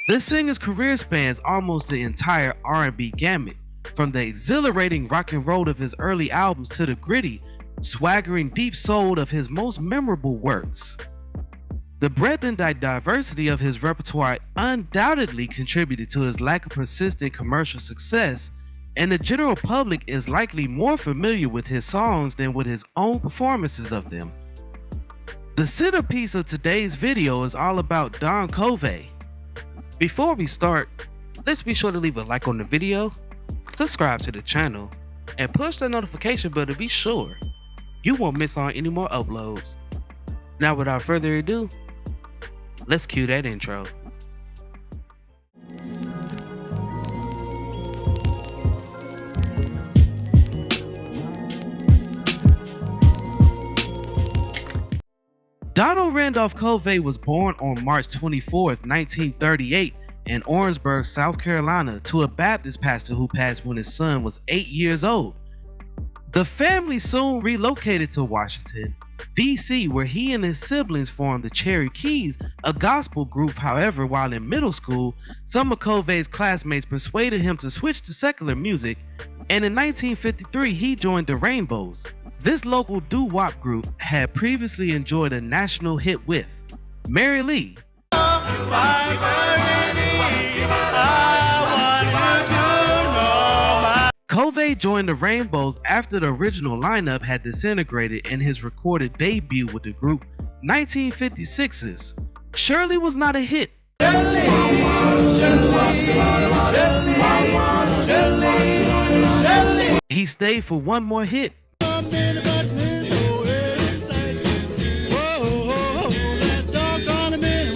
This singer's career spans almost the entire R&B gamut, from the exhilarating rock and roll of his early albums to the gritty, swaggering deep soul of his most memorable works. The breadth and diversity of his repertoire undoubtedly contributed to his lack of persistent commercial success, and the general public is likely more familiar with his songs than with his own performances of them. The centerpiece of today's video is all about Don Covay. Before we start, let's be sure to leave a like on the video, subscribe to the channel, and push the notification bell to be sure you won't miss on any more uploads. Now without further ado, let's cue that intro. Donald Randolph Covay was born on March 24, 1938 in Orangeburg, South Carolina, to a Baptist pastor who passed when his son was 8 years old. The family soon relocated to Washington, D.C., where he and his siblings formed the Cherokees, a gospel group. However, while in middle school, some of Covay's classmates persuaded him to switch to secular music, and in 1953 he joined the Rainbows. This local doo-wop group had previously enjoyed a national hit with Mary Lee. Covay joined the Rainbows after the original lineup had disintegrated in his recorded debut with the group 1956's Shirley was not a hit. He stayed for one more hit.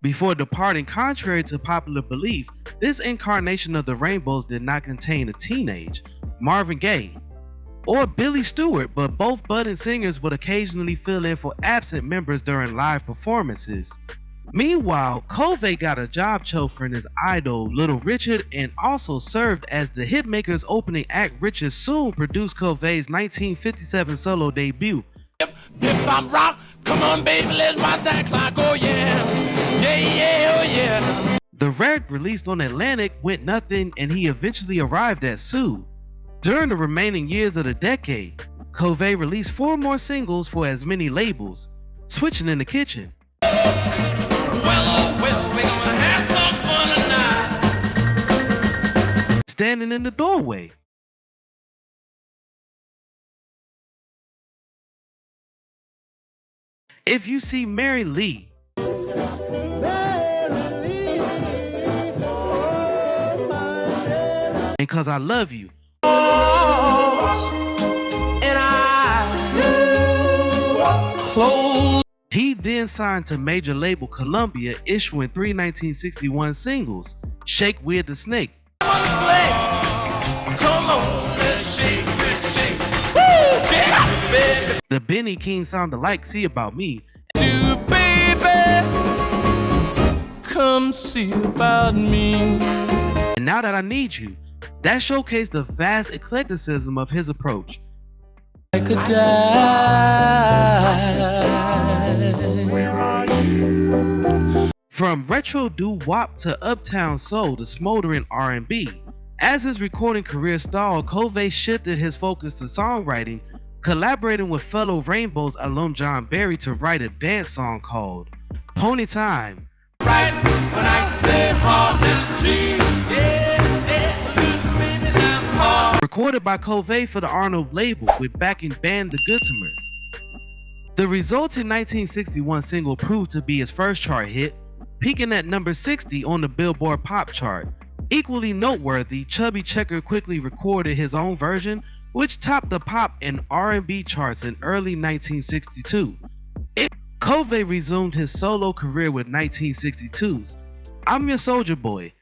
Before departing, contrary to popular belief, this incarnation of the Rainbows did not contain a teenage Marvin Gaye or Billy Stewart, but both budding singers would occasionally fill in for absent members during live performances. Meanwhile, Covay got a job chauffeuring his idol Little Richard and also served as the hitmaker's opening act. Richard soon produced Covay's 1957 solo debut. If I'm rock, come on baby, let's watch that clock, oh yeah. Yeah, yeah, oh yeah. The record, released on Atlantic, went nothing and he eventually arrived at Sue. During the remaining years of the decade, Covay released 4 more singles for as many labels, switching in the kitchen. Well, oh well, we're gonna have some fun tonight. Standing in the doorway. If you see Mary Lee, and 'Cause I Love You, And I close. he then signed to major label Columbia, issuing 3 1961 singles, Shake With the Snake, Come on, let's shake, let's shake. Woo, yeah, baby. the Benny King Sound Alike, See About Me, Do baby, come see about me. and Now That I Need You, that showcased the vast eclecticism of his approach. I could die. From retro doo-wop to uptown soul to smoldering R&B, as his recording career stalled, Covay shifted his focus to songwriting, collaborating with fellow Rainbows alum John Barry to write a dance song called Pony Time. Right when I say hallelujah, yeah, baby, I'm hard. Recorded by Covay for the Arnold label with backing band The Goodtimers. The resulting 1961 single proved to be his first chart hit, peaking at number 60 on the Billboard Pop chart. Equally noteworthy, Chubby Checker quickly recorded his own version, which topped the pop and R&B charts in early 1962. Covay resumed his solo career with 1962's I'm Your Soldier Boy.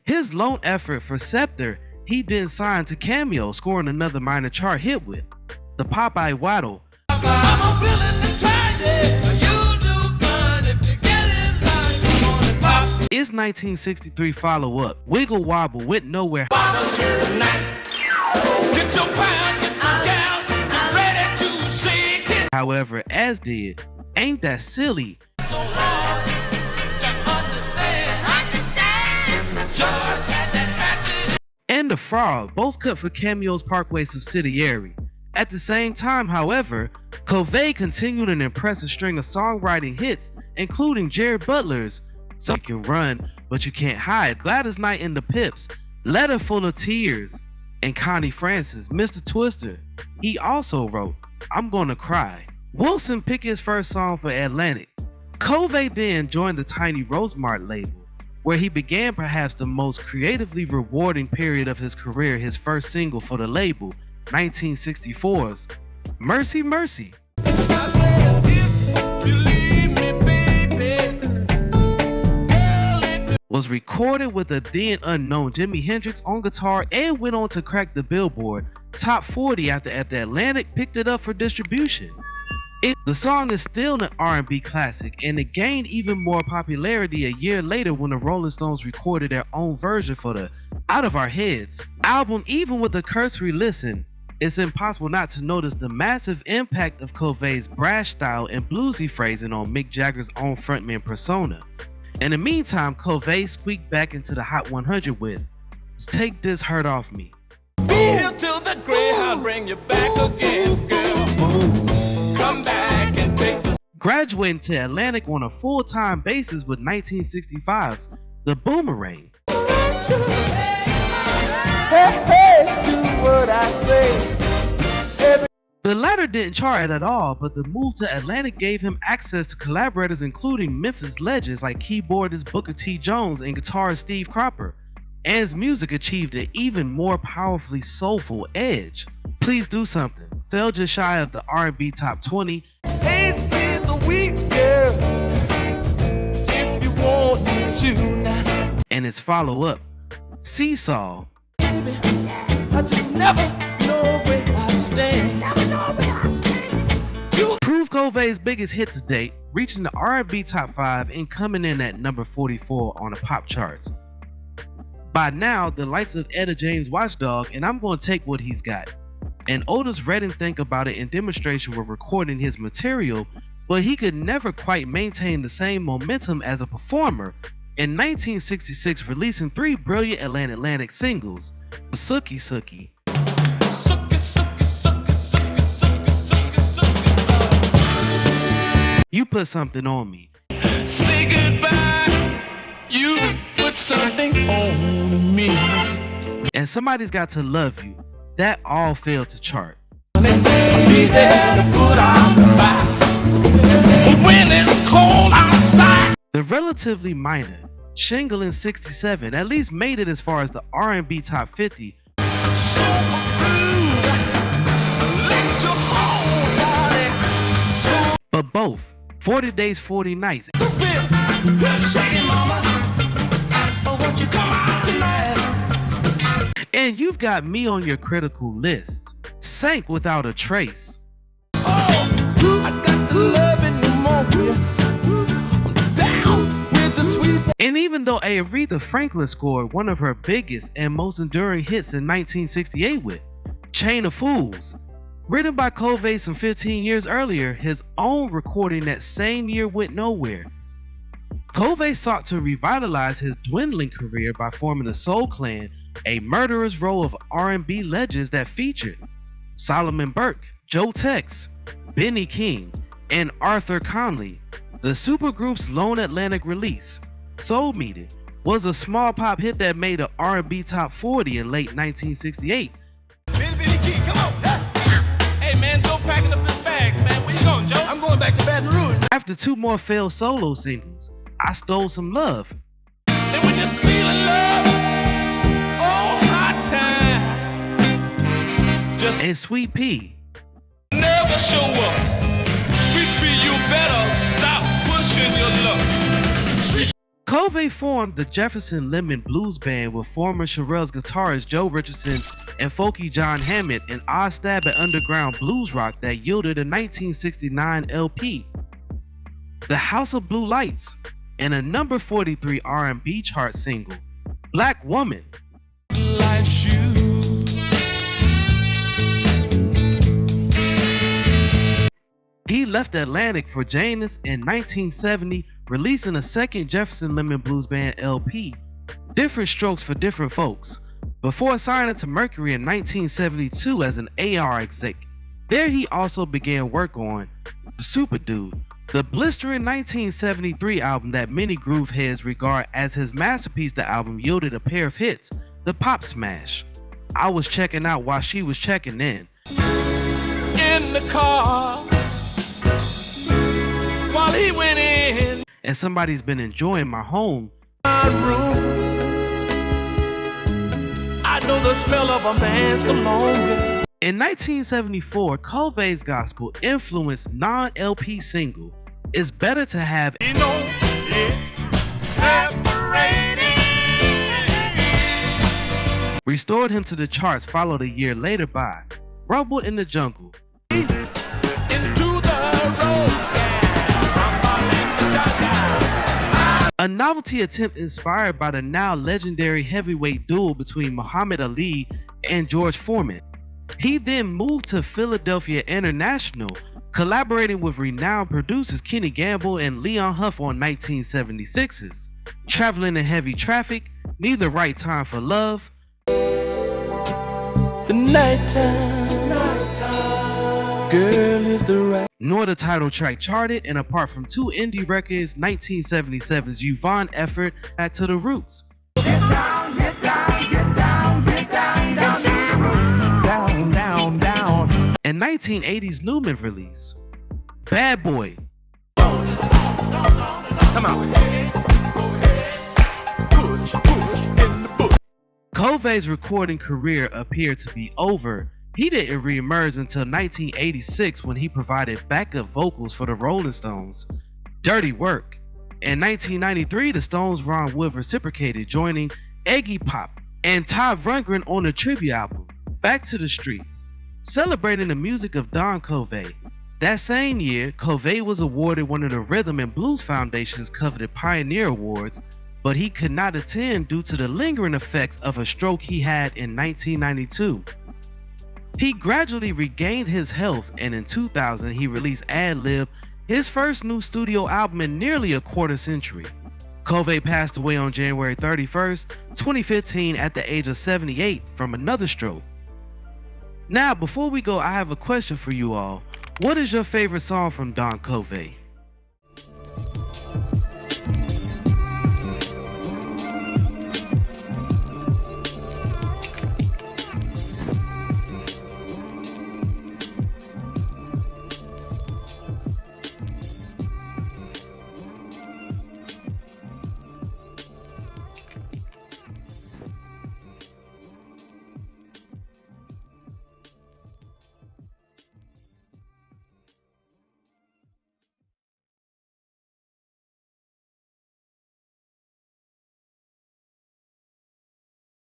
His lone effort for Scepter, he then signed to Cameo, scoring another minor chart hit with the Popeye Waddle. His 1963 follow-up, Wiggle Wobble, went nowhere. however, as did Ain't That Silly So hard to understand. George had that magic. and The Fraud, both cut for Cameo's Parkway subsidiary. At the same time, however, Covay continued an impressive string of songwriting hits, including Jared Butler's So You Can Run, But You Can't Hide, Gladys Knight and the Pips, Letter Full of Tears, and Connie Francis, Mr. Twister. He also wrote I'm Gonna Cry. Wilson picked his first song for Atlantic. Covay then joined the Tiny Rosemart label, where he began perhaps the most creatively rewarding period of his career. His first single for the label, 1964's Mercy Mercy, I said, if you leave me, baby, girl, it was recorded with the then unknown Jimi Hendrix on guitar and went on to crack the Billboard Top 40 after the Atlantic picked it up for distribution. The song is still an R&B classic, and it gained even more popularity a year later when the Rolling Stones recorded their own version for the Out of Our Heads album. Even with a cursory listen, it's impossible not to notice the massive impact of Covay's brash style and bluesy phrasing on Mick Jagger's own frontman persona. In the meantime, Covay squeaked back into the Hot 100 with Take This Hurt Off Me. be here till the Greyhound bring you back again, girl. Come back and take the Graduating to Atlantic on a full-time basis with 1965's The Boomerang. The latter didn't chart at all, but the move to Atlantic gave him access to collaborators including Memphis legends like keyboardist Booker T. Jones and guitarist Steve Cropper, and his music achieved an even more powerfully soulful edge. Please Do Something fell just shy of the R&B top 20, 8 days a week, girl. If you want me to now, and its follow-up, Seesaw, baby, I just never know where I stand. You proved Covay's biggest hit to date, reaching the R&B top 5 and coming in at number 44 on the pop charts. By now, the likes of Etta James Watchdog and I'm Gonna Take What He's Got, and Otis Redding Think About It in demonstration were recording his material, but he could never quite maintain the same momentum as a performer. In 1966, releasing 3 brilliant Atlantic singles, Sookie Sookie, suck it, suck it, suck it, suck it, suck it, suck it, suck it, You Put Something On Me, say goodbye. You put something on me. and Somebody's Got to Love You, that all failed to chart. Be there to put on the fire when it's cold outside. The relatively minor Shingle in 67 at least made it as far as the R&B top 50, So rude. Let your whole body so but both 40 Days, 40 Nights shake it, mama. Oh, won't you come out tonight? and You've Got Me on Your critical list sank without a trace. Oh, I got to love it more. I'm down with the sweet. And even though Aretha Franklin scored one of her biggest and most enduring hits in 1968 with Chain of Fools, written by Covay some 15 years earlier, his own recording that same year went nowhere. Covay sought to revitalize his dwindling career by forming the Soul Clan, a murderous row of R&B legends that featured Solomon Burke, Joe Tex, Benny King, and Arthur Conley. The supergroup's lone Atlantic release, Soul Meeting, was a small pop hit that made an R&B top 40 in late 1968. Hey man, Joe packing up his bags, man. Where you going, Joe? I'm going back to Baton Rouge. After 2 more failed solo singles, I Stole Some Love, And when you're stealing love, oh hot time. Just and Sweet Pea. never show up. Sweet pea, you better stop pushing your luck. Sweet Covay formed the Jefferson Lemon Blues Band with former Shirelles guitarist Joe Richardson and folky John Hammett, an odd stab at underground blues rock that yielded a 1969 LP, The House of Blue Lights, and a number 43 R&B chart single, Black Woman. life's you. He left Atlantic for Janus in 1970, releasing a second Jefferson Lemon Blues Band LP, Different Strokes for Different Folks, before signing to Mercury in 1972 as an AR exec. There he also began work on Superdude, the blistering 1973 album that many groove heads regard as his masterpiece. The album yielded a pair of hits, the pop smash I Was Checking Out While She Was Checking In the car while he went in and Somebody's Been Enjoying My Home. my room. I know the smell of a man's cologne. In 1974, Covay's gospel influenced non-LP single It's Better to Have You know, separated. restored him to the charts, followed a year later by Rumble in the Jungle, Into the road. a novelty attempt inspired by the now legendary heavyweight duel between Muhammad Ali and George Foreman. He then moved to Philadelphia International, collaborating with renowned producers Kenny Gamble and Leon Huff on 1976's Traveling in Heavy Traffic, Neither Right Time for Love, The nighttime, girl is the right. nor the title track charted, and apart from two indie records, 1977's Yvonne effort, Back to the Roots, and 1980's Newman release, Bad Boy. Come on. Push in the bush. Covay's recording career appeared to be over. He didn't reemerge until 1986 when he provided backup vocals for the Rolling Stones' Dirty Work. In 1993, the Stones' Ron Wood reciprocated, joining Iggy Pop and Todd Rundgren on the tribute album, Back to the Streets, celebrating the music of Don Covay. That same year, Covay was awarded one of the Rhythm and Blues Foundation's coveted Pioneer Awards, but he could not attend due to the lingering effects of a stroke he had in 1992. He gradually regained his health, and in 2000 he released Ad Lib, his first new studio album in nearly a quarter century. Covay passed away on January 31st, 2015 at the age of 78 from another stroke. Now, before we go, I have a question for you all. What is your favorite song from Don Covay?